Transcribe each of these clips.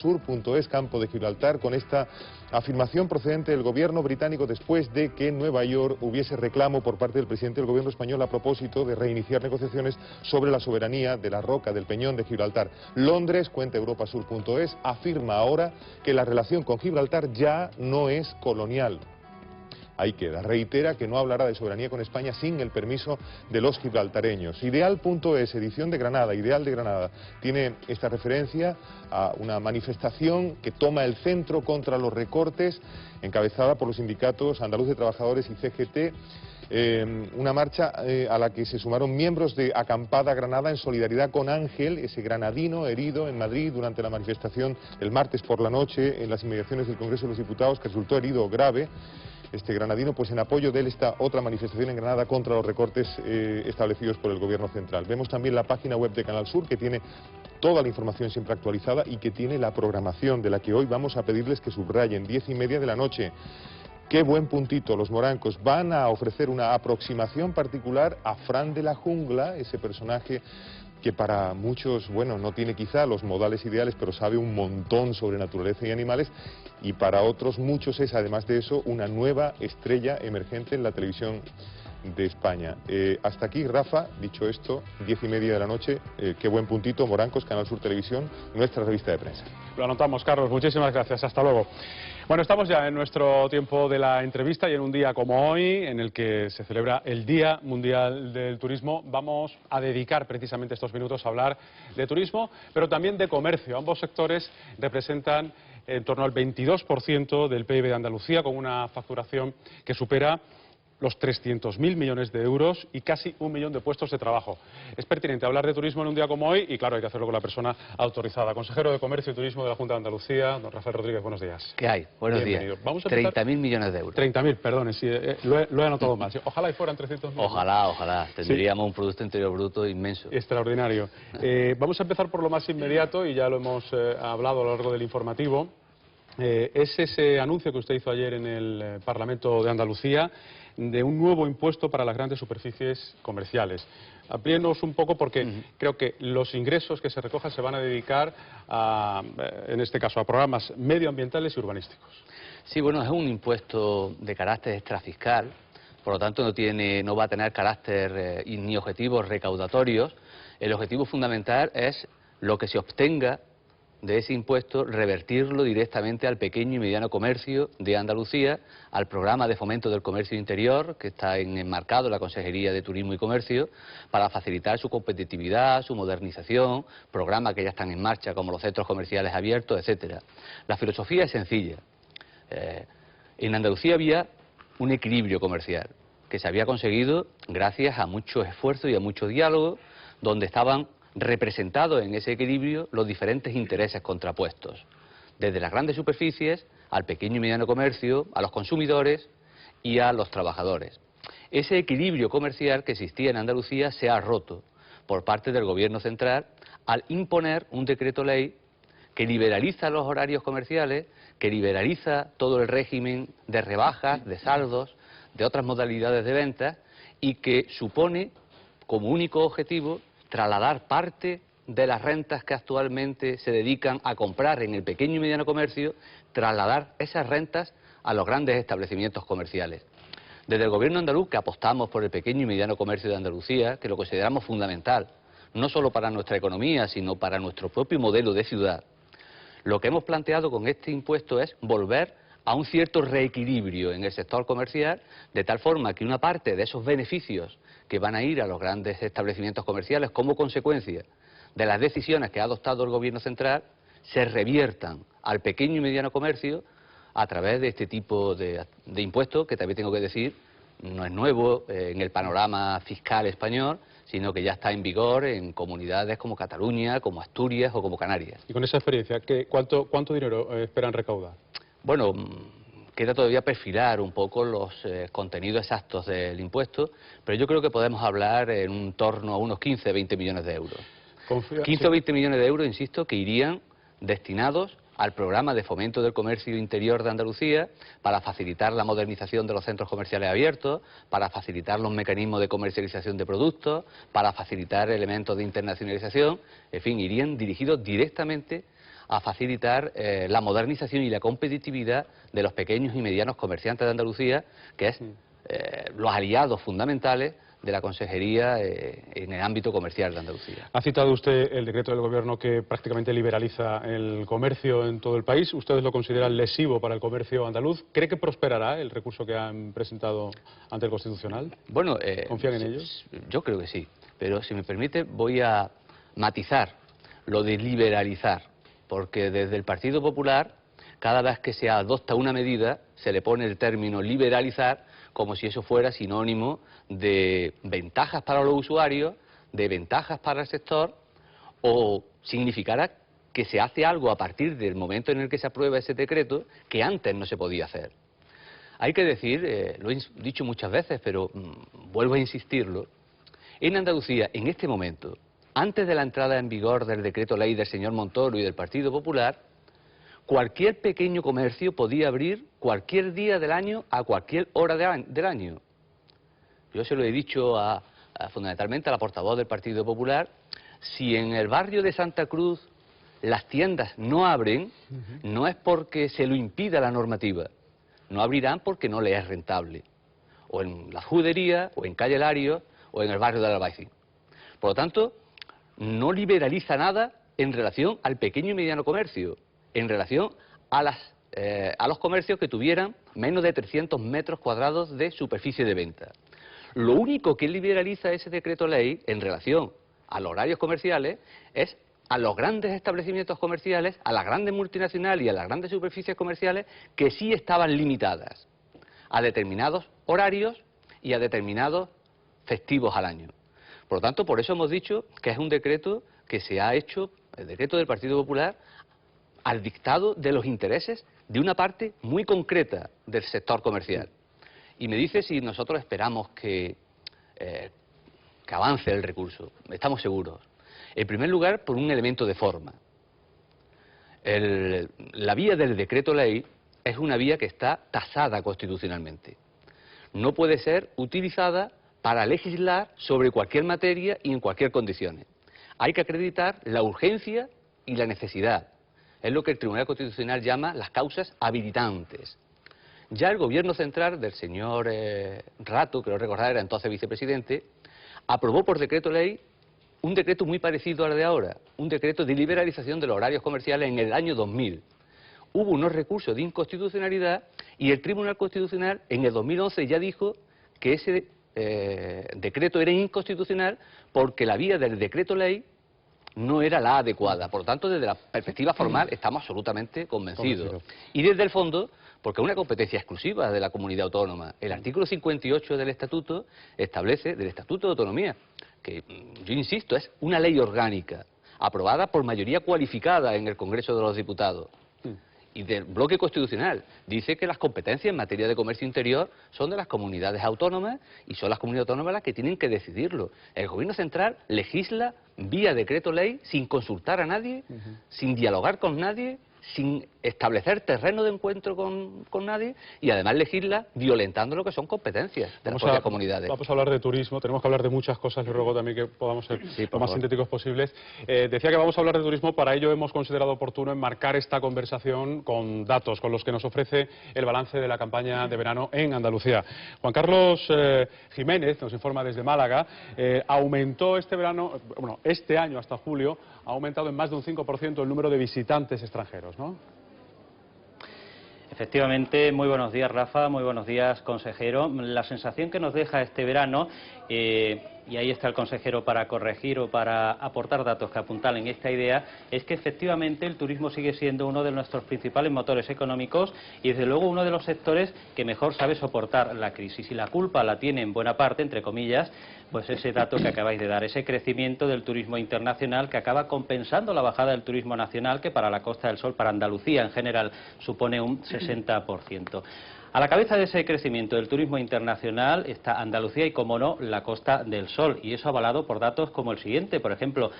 Sur.es, Campo de Gibraltar, con esta afirmación procedente del gobierno británico después de que en Nueva York hubiese reclamo por parte del presidente del gobierno español a propósito de reiniciar negociaciones sobre la soberanía de la roca del Peñón de Gibraltar. Londres, cuenta Europasur.es, afirma ahora que la relación con Gibraltar ya no es colonial. Ahí queda. Reitera que no hablará de soberanía con España sin el permiso de los gibraltareños. Ideal.es, edición de Granada, Ideal de Granada, tiene esta referencia a una manifestación que toma el centro contra los recortes, encabezada por los sindicatos Andaluz de Trabajadores y CGT. Una marcha a la que se sumaron miembros de Acampada Granada en solidaridad con Ángel, ese granadino herido en Madrid durante la manifestación el martes por la noche en las inmediaciones del Congreso de los Diputados, que resultó herido grave. Este granadino, pues en apoyo de él está otra manifestación en Granada contra los recortes establecidos por el gobierno central. Vemos también la página web de Canal Sur, que tiene toda la información siempre actualizada y que tiene la programación de la que hoy vamos a pedirles que subrayen, 10:30 de la noche. Qué buen puntito, los morancos van a ofrecer una aproximación particular a Fran de la Jungla, ese personaje que para muchos, bueno, no tiene quizá los modales ideales, pero sabe un montón sobre naturaleza y animales, y para otros muchos es, además de eso, una nueva estrella emergente en la televisión de España. Hasta aquí, Rafa, dicho esto, 10:30 de la noche, qué buen puntito, Morancos, Canal Sur Televisión, nuestra revista de prensa. Lo anotamos, Carlos, muchísimas gracias, hasta luego. Bueno, estamos ya en nuestro tiempo de la entrevista y en un día como hoy, en el que se celebra el Día Mundial del Turismo, vamos a dedicar precisamente estos minutos a hablar de turismo, pero también de comercio. Ambos sectores representan en torno al 22% del PIB de Andalucía, con una facturación que supera los 300.000 millones de euros y casi 1 millón de puestos de trabajo. Es pertinente hablar de turismo en un día como hoy y, claro, hay que hacerlo con la persona autorizada. Consejero de Comercio y Turismo de la Junta de Andalucía, don Rafael Rodríguez, buenos días. ¿Qué hay? Buenos días. Vamos a 30.000 millones de euros. 30.000, perdone, sí, lo he anotado mal. Ojalá y fueran 300.000. Ojalá. Tendríamos un Producto Interior Bruto inmenso. Extraordinario. Vamos a empezar por lo más inmediato, y ya lo hemos hablado a lo largo del informativo. Es ese anuncio que usted hizo ayer en el Parlamento de Andalucía de un nuevo impuesto para las grandes superficies comerciales. Amplíenos un poco, porque creo que los ingresos que se recojan se van a dedicar a, en este caso, a programas medioambientales y urbanísticos. Sí, bueno, es un impuesto de carácter extrafiscal, por lo tanto no va a tener carácter ni objetivos recaudatorios. El objetivo fundamental es lo que se obtenga de ese impuesto, revertirlo directamente al pequeño y mediano comercio de Andalucía, al programa de fomento del comercio interior, que está enmarcado en la Consejería de Turismo y Comercio, para facilitar su competitividad, su modernización, programas que ya están en marcha, como los centros comerciales abiertos, etcétera. La filosofía es sencilla. En Andalucía había un equilibrio comercial, que se había conseguido gracias a mucho esfuerzo y a mucho diálogo, donde estaban representados en ese equilibrio los diferentes intereses contrapuestos, desde las grandes superficies al pequeño y mediano comercio, a los consumidores y a los trabajadores. Ese equilibrio comercial que existía en Andalucía se ha roto por parte del Gobierno central al imponer un decreto ley que liberaliza los horarios comerciales, que liberaliza todo el régimen de rebajas, de saldos, de otras modalidades de venta, y que supone como único objetivo trasladar parte de las rentas que actualmente se dedican a comprar en el pequeño y mediano comercio, trasladar esas rentas a los grandes establecimientos comerciales. Desde el Gobierno andaluz, que apostamos por el pequeño y mediano comercio de Andalucía, que lo consideramos fundamental, no solo para nuestra economía, sino para nuestro propio modelo de ciudad, lo que hemos planteado con este impuesto es volver a un cierto reequilibrio en el sector comercial, de tal forma que una parte de esos beneficios que van a ir a los grandes establecimientos comerciales como consecuencia de las decisiones que ha adoptado el Gobierno central se reviertan al pequeño y mediano comercio a través de este tipo de impuestos, que también tengo que decir, no es nuevo en el panorama fiscal español, sino que ya está en vigor en comunidades como Cataluña, como Asturias o como Canarias. Y con esa experiencia, ¿cuánto dinero esperan recaudar? Bueno, queda todavía perfilar un poco los contenidos exactos del impuesto, pero yo creo que podemos hablar en un torno a unos 15-20 millones de euros. 15 o 20 millones de euros, insisto, que irían destinados al programa de fomento del comercio interior de Andalucía, para facilitar la modernización de los centros comerciales abiertos, para facilitar los mecanismos de comercialización de productos, para facilitar elementos de internacionalización, en fin, irían dirigidos directamente a facilitar la modernización y la competitividad de los pequeños y medianos comerciantes de Andalucía, que es los aliados fundamentales de la Consejería en el ámbito comercial de Andalucía. Ha citado usted el decreto del Gobierno que prácticamente liberaliza el comercio en todo el país. ¿Ustedes lo consideran lesivo para el comercio andaluz? ¿Cree que prosperará el recurso que han presentado ante el Constitucional? Bueno, ¿confían en ellos? Yo creo que sí, pero si me permite voy a matizar lo de liberalizar, porque desde el Partido Popular, cada vez que se adopta una medida, se le pone el término liberalizar como si eso fuera sinónimo de ventajas para los usuarios, de ventajas para el sector, o significara que se hace algo a partir del momento en el que se aprueba ese decreto que antes no se podía hacer. Hay que decir, lo he dicho muchas veces, pero vuelvo a insistirlo, en Andalucía, en este momento, antes de la entrada en vigor del decreto ley del señor Montoro y del Partido Popular, cualquier pequeño comercio podía abrir cualquier día del año a cualquier hora del año. Yo se lo he dicho fundamentalmente a la portavoz del Partido Popular, si en el barrio de Santa Cruz las tiendas no abren, no es porque se lo impida la normativa, no abrirán porque no les es rentable, o en la Judería, o en Calle Larios, o en el barrio del Albaicín. Por lo tanto, no liberaliza nada en relación al pequeño y mediano comercio, en relación a los comercios que tuvieran menos de 300 metros cuadrados de superficie de venta. Lo único que liberaliza ese decreto ley en relación a los horarios comerciales es a los grandes establecimientos comerciales, a las grandes multinacionales y a las grandes superficies comerciales que sí estaban limitadas a determinados horarios y a determinados festivos al año. Por lo tanto, por eso hemos dicho que es un decreto que se ha hecho, el decreto del Partido Popular, al dictado de los intereses de una parte muy concreta del sector comercial. Y me dice si nosotros esperamos que avance el recurso. Estamos seguros. En primer lugar, por un elemento de forma. La vía del decreto ley es una vía que está tasada constitucionalmente. No puede ser utilizada para legislar sobre cualquier materia y en cualquier condición. Hay que acreditar la urgencia y la necesidad. Es lo que el Tribunal Constitucional llama las causas habilitantes. Ya el Gobierno central del señor Rato, creo recordar era entonces vicepresidente, aprobó por decreto ley un decreto muy parecido al de ahora, un decreto de liberalización de los horarios comerciales en el año 2000. Hubo unos recursos de inconstitucionalidad y el Tribunal Constitucional en el 2011 ya dijo que ese decreto era inconstitucional porque la vía del decreto ley no era la adecuada. Por lo tanto, desde la perspectiva formal estamos absolutamente convencidos. Y desde el fondo, porque es una competencia exclusiva de la comunidad autónoma. El artículo 58 del Estatuto establece, del Estatuto de Autonomía, que yo insisto, es una ley orgánica, aprobada por mayoría cualificada en el Congreso de los Diputados. Y del bloque constitucional dice que las competencias en materia de comercio interior son de las comunidades autónomas y son las comunidades autónomas las que tienen que decidirlo. El Gobierno central legisla vía decreto ley sin consultar a nadie, sin dialogar con nadie, sin establecer terreno de encuentro con nadie y además legisla violentando lo que son competencias de las propias comunidades. Vamos a hablar de turismo, tenemos que hablar de muchas cosas, les ruego también que podamos ser lo más sintéticos posibles. Decía que vamos a hablar de turismo, para ello hemos considerado oportuno enmarcar esta conversación con datos, con los que nos ofrece el balance de la campaña de verano en Andalucía. Juan Carlos Jiménez nos informa desde Málaga, aumentó este verano, bueno, este año hasta julio, ha aumentado en más de un 5% el número de visitantes extranjeros, ¿no? Efectivamente, muy buenos días, Rafa, muy buenos días, consejero. La sensación que nos deja este verano, y ahí está el consejero para corregir o para aportar datos que apuntalen esta idea, es que efectivamente el turismo sigue siendo uno de nuestros principales motores económicos y desde luego uno de los sectores que mejor sabe soportar la crisis. Y la culpa la tiene en buena parte, entre comillas, pues ese dato que acabáis de dar, ese crecimiento del turismo internacional que acaba compensando la bajada del turismo nacional, que para la Costa del Sol, para Andalucía en general, supone un 60%. A la cabeza de ese crecimiento del turismo internacional está Andalucía y, como no, la Costa del Sol, y eso avalado por datos como el siguiente. Por ejemplo,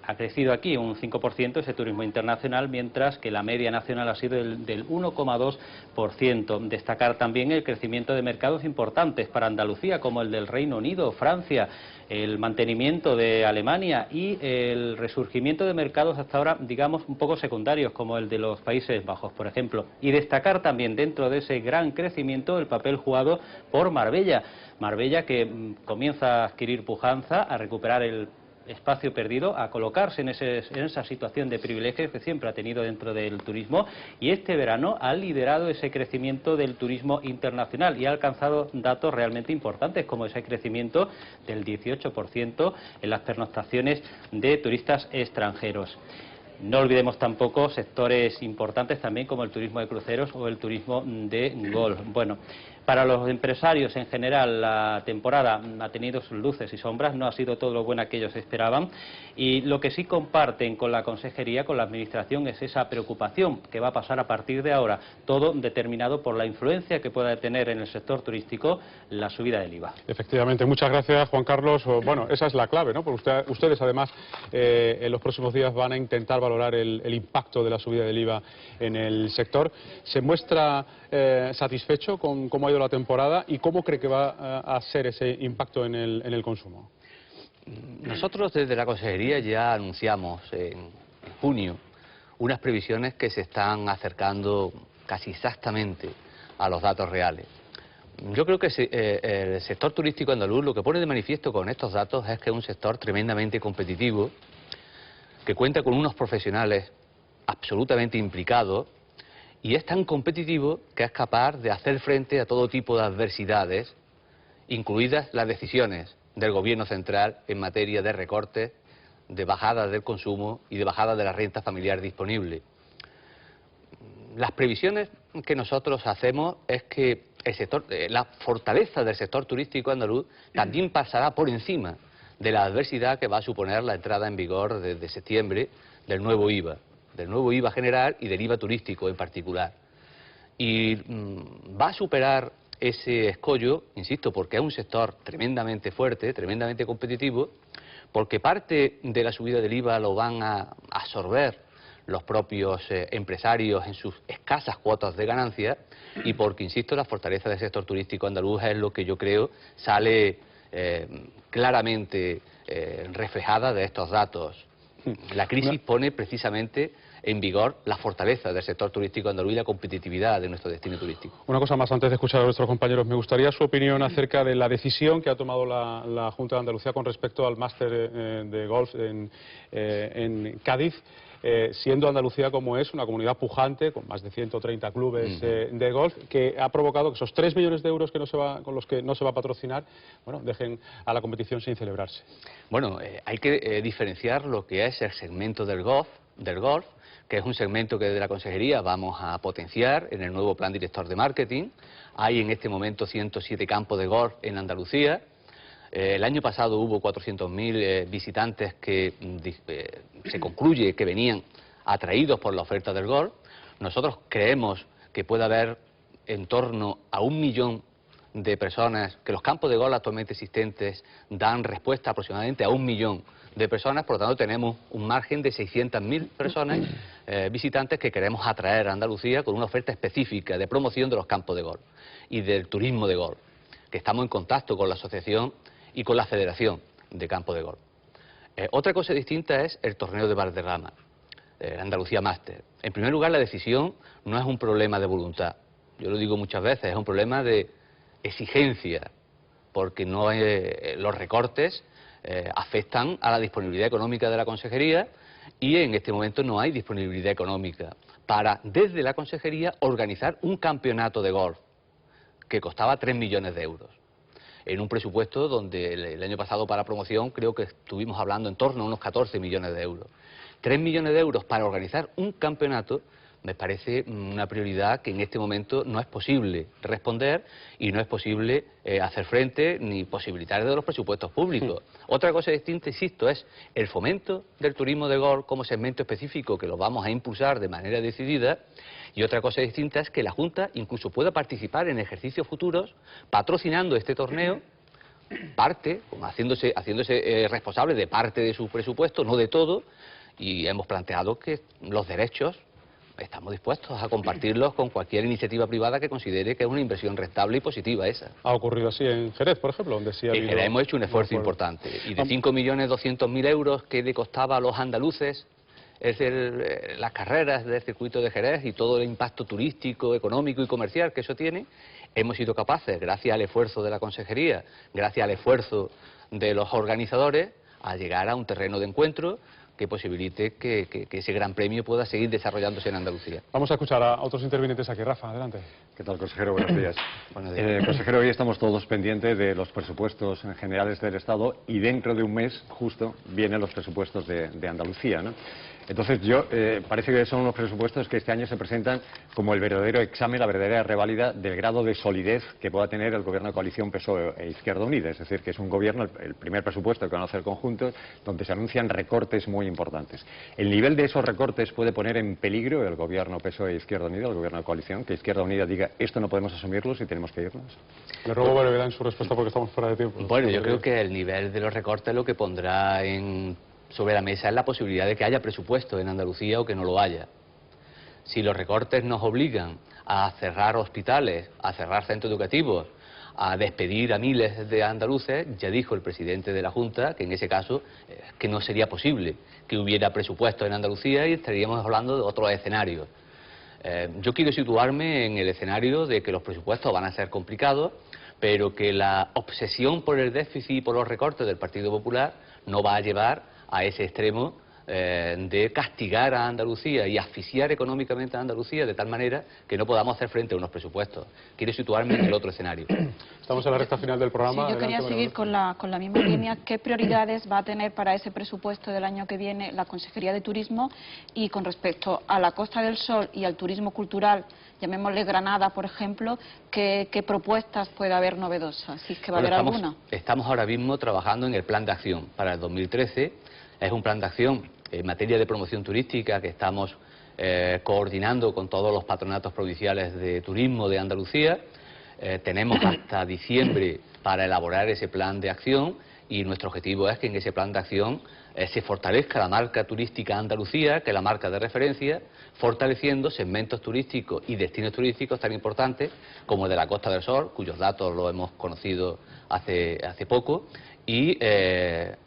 ha crecido aquí un 5% ese turismo internacional, mientras que la media nacional ha sido del 1,2%. Destacar también el crecimiento de mercados importantes para Andalucía, como el del Reino Unido, Francia, el mantenimiento de Alemania y el resurgimiento de mercados hasta ahora, digamos, un poco secundarios, como el de los Países Bajos, por ejemplo. Y destacar también dentro de ese gran crecimiento el papel jugado por Marbella. Marbella que comienza a adquirir pujanza, a recuperar el espacio perdido, a colocarse en esa situación de privilegios que siempre ha tenido dentro del turismo, y este verano ha liderado ese crecimiento del turismo internacional y ha alcanzado datos realmente importantes, como ese crecimiento del 18% en las pernoctaciones de turistas extranjeros. No olvidemos tampoco sectores importantes también como el turismo de cruceros o el turismo de golf. Bueno, para los empresarios en general la temporada ha tenido sus luces y sombras, no ha sido todo lo buena que ellos esperaban, y lo que sí comparten con la consejería, con la administración, es esa preocupación que va a pasar a partir de ahora, todo determinado por la influencia que pueda tener en el sector turístico la subida del IVA. Efectivamente, muchas gracias, Juan Carlos. Bueno, esa es la clave, ¿no? Porque ustedes además en los próximos días van a intentar valorar el impacto de la subida del IVA en el sector. ¿Se muestra satisfecho con cómo ha ido la temporada y cómo cree que va a ser ese impacto en el consumo? Nosotros desde la Consejería ya anunciamos en junio unas previsiones que se están acercando casi exactamente a los datos reales. Yo creo que el sector turístico andaluz lo que pone de manifiesto con estos datos es que es un sector tremendamente competitivo, que cuenta con unos profesionales absolutamente implicados, y es tan competitivo que es capaz de hacer frente a todo tipo de adversidades, incluidas las decisiones del Gobierno central en materia de recortes, de bajada del consumo y de bajada de la renta familiar disponible. Las previsiones que nosotros hacemos es que la fortaleza del sector turístico andaluz también pasará por encima de la adversidad que va a suponer la entrada en vigor desde septiembre del nuevo IVA general y del IVA turístico en particular. Y va a superar ese escollo, insisto, porque es un sector tremendamente fuerte, tremendamente competitivo, porque parte de la subida del IVA lo van a absorber los propios empresarios en sus escasas cuotas de ganancia, y porque, insisto, la fortaleza del sector turístico andaluz es lo que yo creo sale claramente reflejada de estos datos. La crisis pone precisamente en vigor la fortaleza del sector turístico andaluz y la competitividad de nuestro destino turístico. Una cosa más antes de escuchar a nuestros compañeros. Me gustaría su opinión acerca de la decisión que ha tomado la Junta de Andalucía con respecto al máster de golf en Cádiz. Siendo Andalucía como es, una comunidad pujante, con más de 130 clubes de golf, que ha provocado que esos 3 millones de euros con los que no se va a patrocinar, bueno, dejen a la competición sin celebrarse. Bueno, hay que diferenciar lo que es el segmento del golf, que es un segmento que desde la Consejería vamos a potenciar en el nuevo Plan Director de Marketing. Hay en este momento 107 campos de golf en Andalucía. El año pasado hubo 400.000 visitantes que se concluye que venían atraídos por la oferta del golf. Nosotros creemos que puede haber en torno a 1 millón de personas, que los campos de golf actualmente existentes dan respuesta aproximadamente a 1 millón de personas, por lo tanto tenemos un margen de 600.000 personas visitantes que queremos atraer a Andalucía con una oferta específica de promoción de los campos de golf y del turismo de golf, que estamos en contacto con la asociación y con la Federación de Campos de Golf. Otra cosa distinta es el torneo de Valderrama, Andalucía Máster. En primer lugar, la decisión no es un problema de voluntad, yo lo digo muchas veces, es un problema de exigencia, porque los recortes afectan a la disponibilidad económica de la Consejería, y en este momento no hay disponibilidad económica para, desde la Consejería, organizar un campeonato de golf que costaba 3 millones de euros. En un presupuesto donde el año pasado para promoción creo que estuvimos hablando en torno a unos 14 millones de euros. 3 millones de euros para organizar un campeonato me parece una prioridad que en este momento no es posible responder y no es posible hacer frente ni posibilitar de los presupuestos públicos. Otra cosa distinta, insisto, es el fomento del turismo de golf como segmento específico, que lo vamos a impulsar de manera decidida, y otra cosa distinta es que la Junta incluso pueda participar en ejercicios futuros patrocinando este torneo parte, haciéndose responsable de parte de su presupuesto, no de todo, y hemos planteado que los derechos estamos dispuestos a compartirlos con cualquier iniciativa privada que considere que es una inversión rentable y positiva esa. Ha ocurrido así en Jerez, por ejemplo, donde sí ha habido... En Jerez hemos hecho un esfuerzo importante, y de 5.200.000 euros que le costaba a los andaluces las carreras del circuito de Jerez y todo el impacto turístico, económico y comercial que eso tiene, hemos sido capaces, gracias al esfuerzo de la consejería, gracias al esfuerzo de los organizadores, a llegar a un terreno de encuentro que posibilite que ese gran premio pueda seguir desarrollándose en Andalucía. Vamos a escuchar a otros intervinientes aquí. Rafa, adelante. ¿Qué tal, consejero? Buenos días. Buenos días. Consejero, hoy estamos todos pendientes de los presupuestos generales del Estado y dentro de un mes, justo, vienen los presupuestos de Andalucía, ¿no? Entonces, parece que son unos presupuestos que este año se presentan como el verdadero examen, la verdadera reválida del grado de solidez que pueda tener el gobierno de coalición PSOE e Izquierda Unida. Es decir, que es un gobierno, el primer presupuesto que van a hacer conjuntos, donde se anuncian recortes muy importantes. ¿El nivel de esos recortes puede poner en peligro el gobierno PSOE e Izquierda Unida, el gobierno de coalición, que Izquierda Unida diga esto no podemos asumirlo y tenemos que irnos? Le ruego brevedad en su respuesta porque estamos fuera de tiempo. Bueno, yo creo que el nivel de los recortes lo que pondrá sobre la mesa es la posibilidad de que haya presupuesto en Andalucía o que no lo haya. Si los recortes nos obligan a cerrar hospitales, a cerrar centros educativos, a despedir a miles de andaluces, ya dijo el presidente de la Junta que en ese caso que no sería posible que hubiera presupuesto en Andalucía y estaríamos hablando de otros escenarios. Yo quiero situarme en el escenario de que los presupuestos van a ser complicados, pero que la obsesión por el déficit y por los recortes del Partido Popular no va a llevar a ese extremo de castigar a Andalucía y asfixiar económicamente a Andalucía de tal manera que no podamos hacer frente a unos presupuestos. Quiero situarme en el otro escenario. Estamos en la recta final del programa. Sí, yo quería seguir con la misma línea. ¿Qué prioridades va a tener para ese presupuesto del año que viene la Consejería de Turismo? Y con respecto a la Costa del Sol y al turismo cultural, llamémosle Granada, por ejemplo, ¿qué propuestas puede haber novedosas? Si es que va a haber alguna. Estamos ahora mismo trabajando en el plan de acción para el 2013. Es un plan de acción en materia de promoción turística que estamos coordinando con todos los patronatos provinciales de turismo de Andalucía. Tenemos hasta diciembre para elaborar ese plan de acción y nuestro objetivo es que en ese plan de acción se fortalezca la marca turística Andalucía, que es la marca de referencia, fortaleciendo segmentos turísticos y destinos turísticos tan importantes como el de la Costa del Sol, cuyos datos lo hemos conocido hace poco, y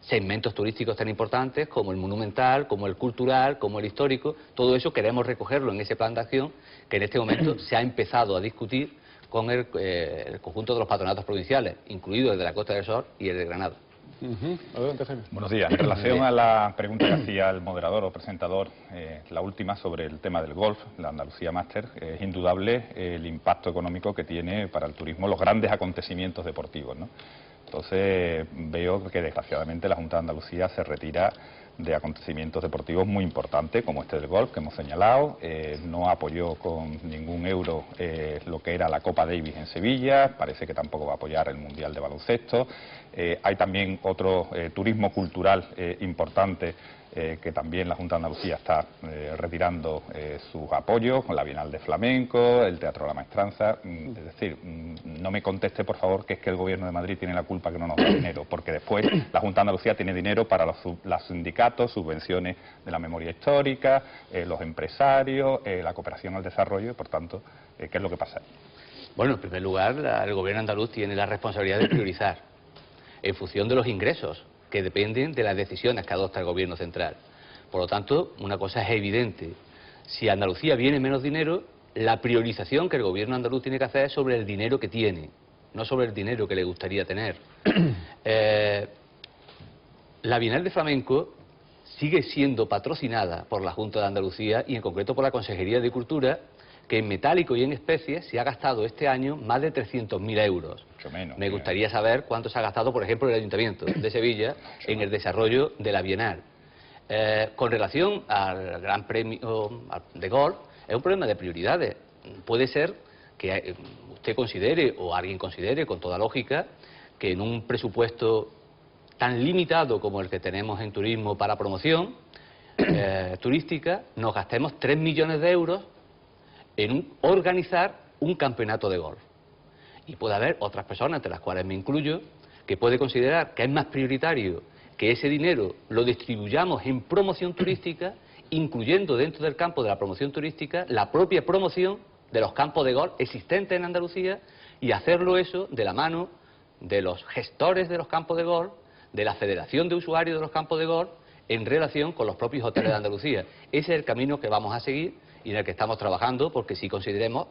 segmentos turísticos tan importantes como el monumental, como el cultural, como el histórico. Todo eso queremos recogerlo en ese plan de acción que en este momento se ha empezado a discutir con el conjunto de los patronatos provinciales, incluido el de la Costa del Sol y el de Granada. Adelante, Jaime. Buenos días. En relación a la pregunta que hacía el moderador o presentador, la última sobre el tema del golf, la Andalucía Master, es indudable el impacto económico que tiene para el turismo los grandes acontecimientos deportivos, ¿no? Entonces veo que desgraciadamente la Junta de Andalucía se retira de acontecimientos deportivos muy importantes como este del golf que hemos señalado, no apoyó con ningún euro lo que era la Copa Davis en Sevilla, parece que tampoco va a apoyar el Mundial de Baloncesto. Hay también otro turismo cultural importante que también la Junta de Andalucía está retirando sus apoyos, con la Bienal de Flamenco, el Teatro de la Maestranza. Es decir, no me conteste, por favor, que es que el Gobierno de Madrid tiene la culpa que no nos da dinero, porque después la Junta de Andalucía tiene dinero para los sindicatos, subvenciones de la memoria histórica, los empresarios, la cooperación al desarrollo, y por tanto, ¿qué es lo que pasa? Bueno, en primer lugar, el Gobierno andaluz tiene la responsabilidad de priorizar en función de los ingresos que dependen de las decisiones que adopta el Gobierno central. Por lo tanto, una cosa es evidente: si a Andalucía viene menos dinero, la priorización que el Gobierno andaluz tiene que hacer es sobre el dinero que tiene, no sobre el dinero que le gustaría tener. La Bienal de Flamenco sigue siendo patrocinada por la Junta de Andalucía y en concreto por la Consejería de Cultura, que en metálico y en especies se ha gastado este año más de 300.000 euros. Mucho menos. Me gustaría saber cuánto se ha gastado, por ejemplo, el Ayuntamiento de Sevilla en el desarrollo de la Bienal. Con relación al Gran Premio de Golf, es un problema de prioridades. Puede ser que usted considere, o alguien considere, con toda lógica, que en un presupuesto tan limitado como el que tenemos en turismo para promoción turística, nos gastemos 3 millones de euros en organizar un campeonato de golf. Y puede haber otras personas, entre las cuales me incluyo, que puede considerar que es más prioritario que ese dinero lo distribuyamos en promoción turística, incluyendo dentro del campo de la promoción turística la propia promoción de los campos de golf existentes en Andalucía, y hacerlo eso de la mano de los gestores de los campos de golf, de la Federación de Usuarios de los Campos de Golf, en relación con los propios hoteles de Andalucía. Ese es el camino que vamos a seguir y en el que estamos trabajando, porque sí consideramos,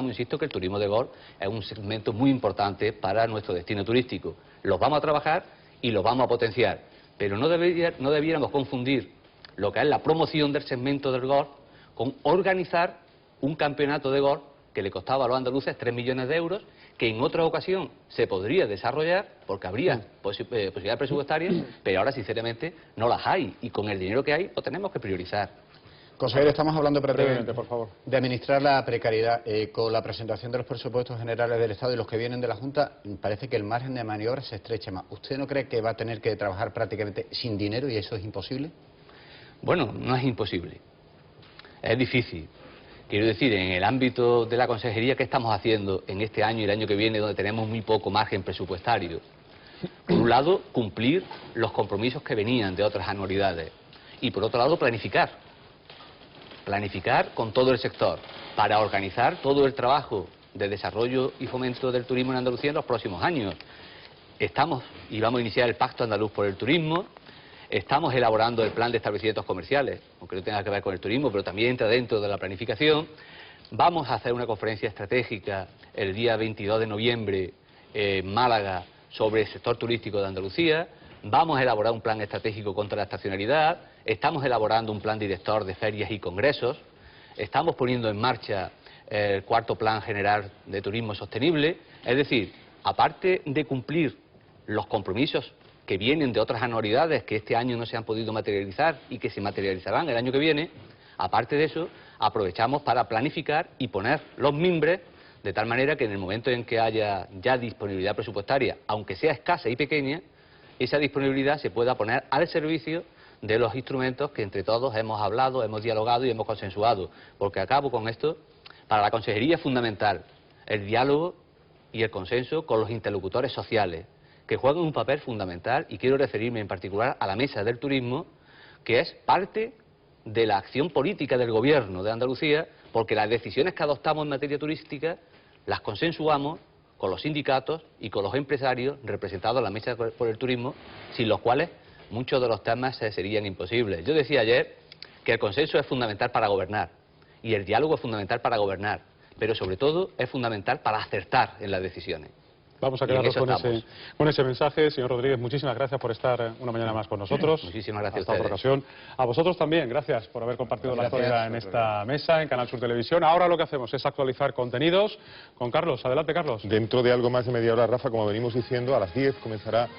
insisto, que el turismo de golf es un segmento muy importante para nuestro destino turístico. Los vamos a trabajar y los vamos a potenciar, pero no debiéramos confundir lo que es la promoción del segmento del golf con organizar un campeonato de golf que le costaba a los andaluces 3 millones de euros, que en otra ocasión se podría desarrollar porque habría posibilidades presupuestarias, pero ahora sinceramente no las hay, y con el dinero que hay lo tenemos que priorizar. Consejero, estamos hablando Brevemente, por favor. de administrar la precariedad. Con la presentación de los presupuestos generales del Estado y los que vienen de la Junta, parece que el margen de maniobra se estrecha más. ¿Usted no cree que va a tener que trabajar prácticamente sin dinero y eso es imposible? Bueno, no es imposible, es difícil. Quiero decir, en el ámbito de la consejería, ¿qué estamos haciendo en este año y el año que viene, donde tenemos muy poco margen presupuestario? Por un lado, cumplir los compromisos que venían de otras anualidades, y por otro lado, planificar con todo el sector para organizar todo el trabajo de desarrollo y fomento del turismo en Andalucía en los próximos años. Estamos y vamos a iniciar el Pacto Andaluz por el Turismo. Estamos elaborando el plan de establecimientos comerciales, aunque no tenga que ver con el turismo, pero también entra dentro de la planificación. Vamos a hacer una conferencia estratégica el día 22 de noviembre en Málaga sobre el sector turístico de Andalucía. Vamos a elaborar un plan estratégico contra la estacionalidad. Estamos elaborando un plan director de ferias y congresos. Estamos poniendo en marcha el cuarto plan general de turismo sostenible. Es decir, aparte de cumplir los compromisos que vienen de otras anualidades que este año no se han podido materializar y que se materializarán el año que viene, aparte de eso, aprovechamos para planificar y poner los mimbres de tal manera que en el momento en que haya ya disponibilidad presupuestaria, aunque sea escasa y pequeña, esa disponibilidad se pueda poner al servicio de los instrumentos que entre todos hemos hablado, hemos dialogado y hemos consensuado. Porque acabo con esto, para la consejería es fundamental el diálogo y el consenso con los interlocutores sociales, que juegan un papel fundamental, y quiero referirme en particular a la Mesa del Turismo, que es parte de la acción política del Gobierno de Andalucía, porque las decisiones que adoptamos en materia turística las consensuamos con los sindicatos y con los empresarios representados en la Mesa por el Turismo, sin los cuales muchos de los temas serían imposibles. Yo decía ayer que el consenso es fundamental para gobernar, y el diálogo es fundamental para gobernar, pero sobre todo es fundamental para acertar en las decisiones. Vamos a quedarnos con ese mensaje. Señor Rodríguez, muchísimas gracias por estar una mañana más con nosotros. Muchísimas gracias a ustedes. Hasta otra ocasión. A vosotros también, gracias por haber compartido la actualidad en esta mesa, en Canal Sur Televisión. Ahora lo que hacemos es actualizar contenidos con Carlos. Adelante, Carlos. Dentro de algo más de media hora, Rafa, como venimos diciendo, a las 10 comenzará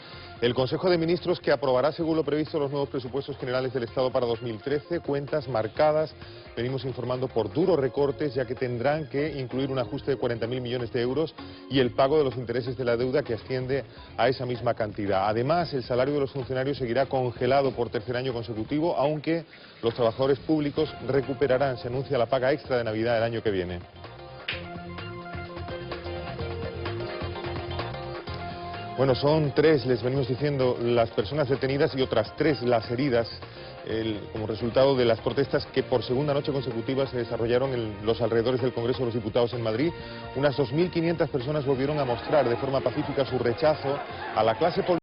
el Consejo de Ministros, que aprobará, según lo previsto, los nuevos presupuestos generales del Estado para 2013, cuentas marcadas, venimos informando, por duros recortes, ya que tendrán que incluir un ajuste de 40.000 millones de euros y el pago de los intereses de la deuda, que asciende a esa misma cantidad. Además, el salario de los funcionarios seguirá congelado por tercer año consecutivo, aunque los trabajadores públicos recuperarán, se anuncia, la paga extra de Navidad el año que viene. Bueno, son 3, les venimos diciendo, las personas detenidas y otras 3 las heridas como resultado de las protestas que por segunda noche consecutiva se desarrollaron en los alrededores del Congreso de los Diputados en Madrid. Unas 2.500 personas volvieron a mostrar de forma pacífica su rechazo a la clase política